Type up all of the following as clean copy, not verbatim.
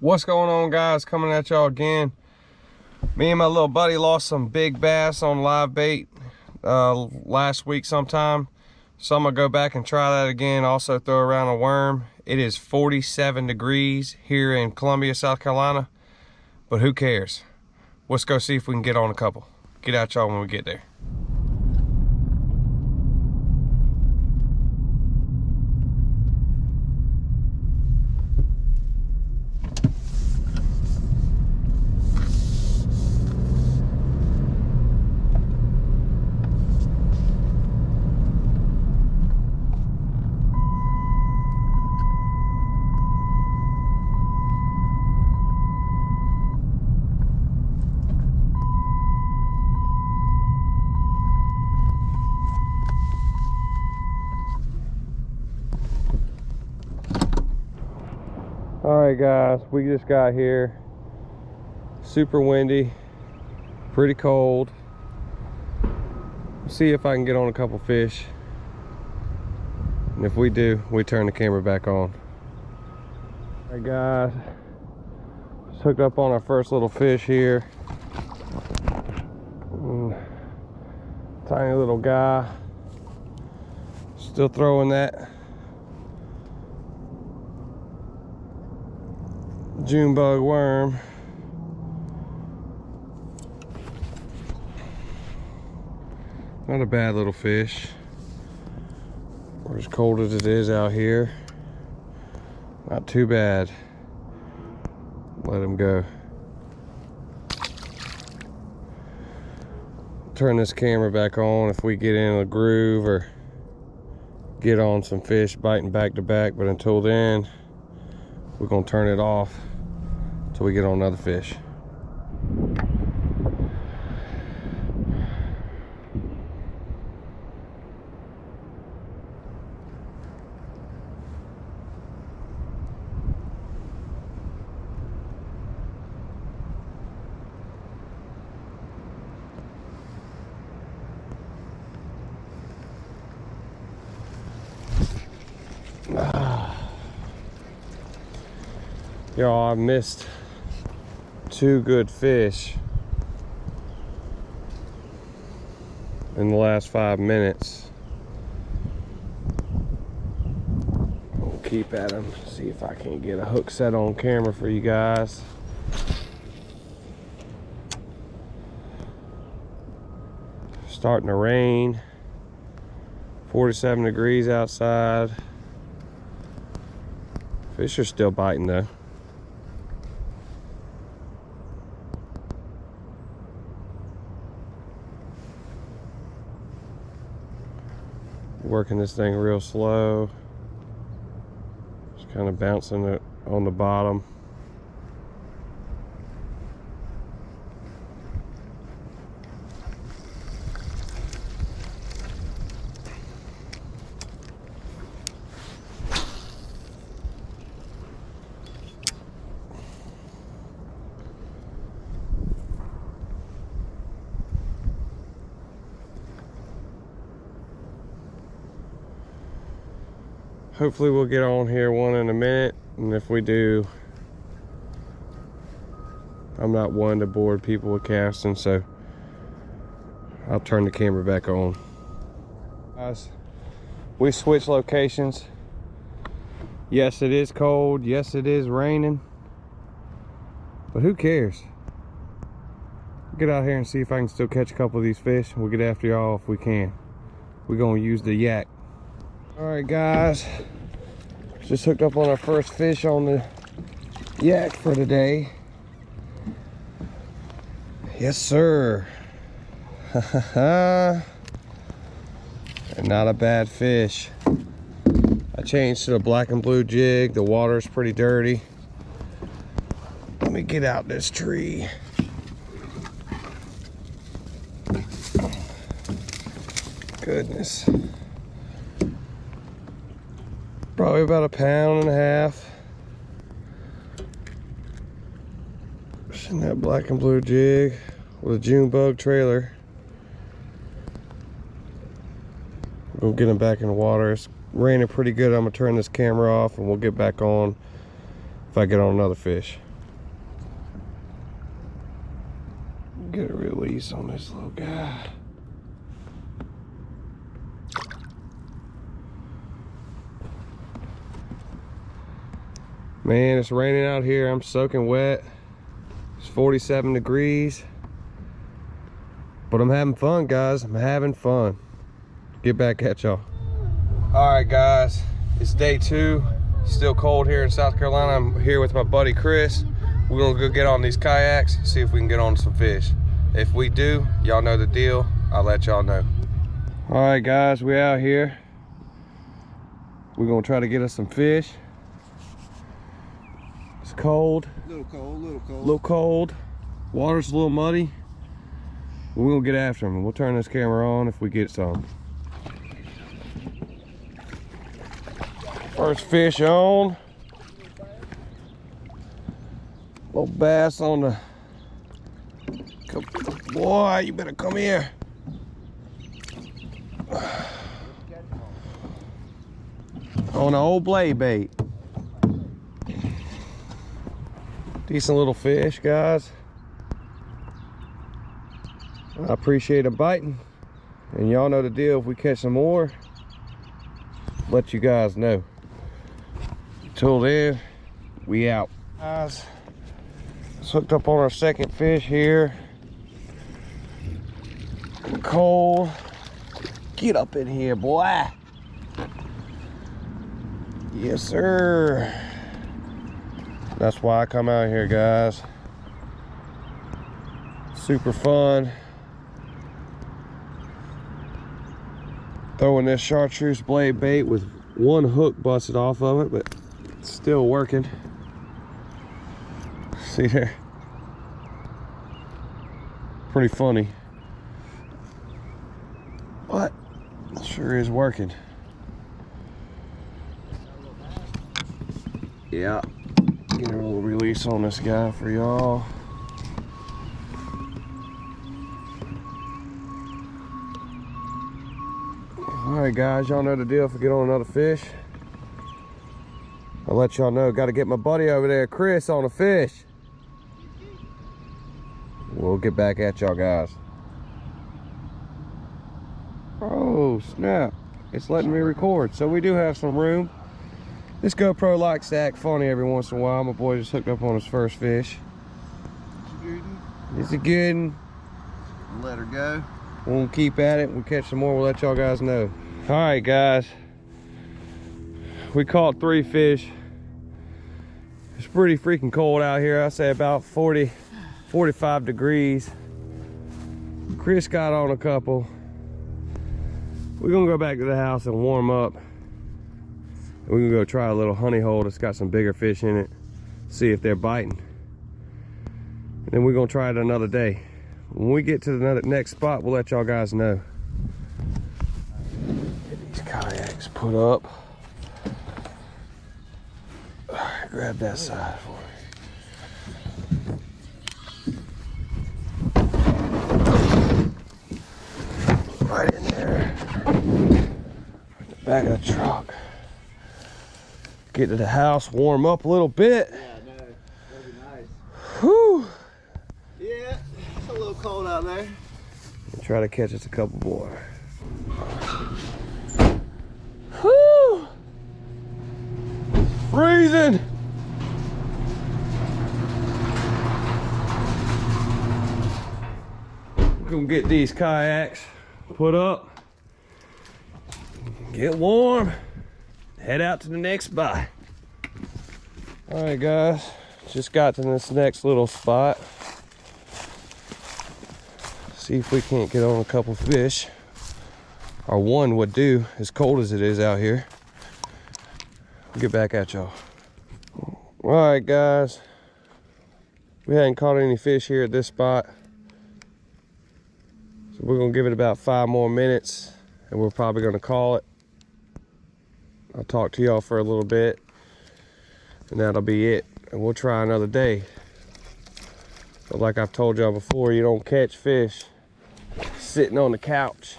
What's going on, guys? Coming at y'all again. Me and my little buddy lost some big bass on live bait last week sometime, so I'm gonna go back and try that again. Also throw around a worm. It is 47 degrees here in Columbia, South Carolina, but who cares? Let's go see if we can get on a couple. Get at y'all when we get there. Alright guys, we just got here. Super windy, pretty cold. See if I can get on a couple fish. And if we do, we turn the camera back on. Alright guys, just hooked up on our first little fish here. Tiny little guy. Still throwing that June bug worm. Not a bad little fish. We're as cold as it is out here. Not too bad. Let him go. Turn this camera back on if we get in a groove or get on some fish biting back to back, but until then we're gonna turn it off till we get on another fish. Y'all, I missed two good fish in the last 5 minutes. I'll keep at them, see if I can't get a hook set on camera for you guys. Starting to rain, 47 degrees outside. Fish are still biting though. Working this thing real slow, just kind of bouncing it on the bottom. Hopefully we'll get on here one in a minute, and if we do, I'm not one to bore people with casting, so I'll turn the camera back on. Guys, we switched locations. Yes, it is cold. Yes, it is raining, but who cares? Get out here and see if I can still catch a couple of these fish. We'll get after y'all if we can. We're gonna use the yak. All right guys, just hooked up on our first fish on the yak for today. Yes sir. And not a bad fish. I changed to the black and blue jig. The water's pretty dirty. Let me get out this tree. Goodness. Probably about 1.5 pounds. In that black and blue jig with a June bug trailer. We'll get him back in the water. It's raining pretty good. I'm gonna turn this camera off and we'll get back on if I get on another fish. Get a release on this little guy. Man, it's raining out here. I'm soaking wet. It's 47 degrees. But I'm having fun, guys. I'm having fun. Get back at y'all. All right, guys. It's day 2. Still cold here in South Carolina. I'm here with my buddy Chris. We're gonna go get on these kayaks, see if we can get on some fish. If we do, y'all know the deal. I'll let y'all know. All right, guys, we out here. We're gonna try to get us some fish. It's cold. Little cold, little cold. Little cold. Water's a little muddy. We're gonna get after them. We'll turn this camera on if we get some. First fish on. Little bass on the... Boy, you better come here. On an old blade bait. Decent little fish, guys. I appreciate them biting. And y'all know the deal. If we catch some more, let you guys know. Till then, we out. Guys, it's hooked up on our second fish here. Cole, get up in here, boy. Yes, sir. That's why I come out here, guys. Super fun. Throwing this chartreuse blade bait with one hook busted off of it, but it's still working. See there? Pretty funny. But it sure is working. Yeah. Get a little release on this guy for y'all. Alright guys, y'all know the deal. If we get on another fish, I'll let y'all know. Got to get my buddy over there, Chris, on a fish. We'll get back at y'all guys. Oh snap, it's letting me record, so we do have some room. This GoPro likes to act funny every once in a while. My boy just hooked up on his first fish. It's a good one. Let her go. We'll keep at it. We'll catch some more. We'll let y'all guys know. All right, guys. We caught 3 fish. It's pretty freaking cold out here. I say about 40, 45 degrees. Chris got on a couple. We're gonna go back to the house and warm up. We're gonna go try a little honey hole that's got some bigger fish in it. See if they're biting. And then we're gonna try it another day. When we get to the next spot, we'll let y'all guys know. Get these kayaks put up. All right, grab that side for me. Right in there. Back of the truck. Get to the house, warm up a little bit. Yeah, no, that'd be nice. Whew. Yeah, it's a little cold out there. And try to catch us a couple more. Whew. Freezing. We're gonna get these kayaks put up. Get warm. Head out to the next spot. All right, guys, just got to this next little spot. See if we can't get on a couple fish. Or one would do, as cold as it is out here. We'll get back at y'all. All right, guys, we hadn't caught any fish here at this spot, so we're gonna give it about 5 more minutes, and we're probably gonna call it. I'll talk to y'all for a little bit, and that'll be it. And we'll try another day. But like I've told y'all before, you don't catch fish sitting on the couch.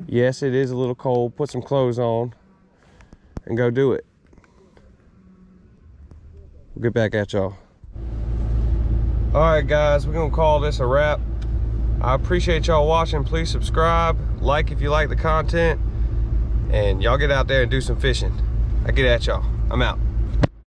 Yes, it is a little cold. Put some clothes on and go do it. We'll get back at y'all. All right, guys, we're gonna call this a wrap. I appreciate y'all watching. Please subscribe, like if you like the content, and y'all get out there and do some fishing. I get at y'all. I'm out.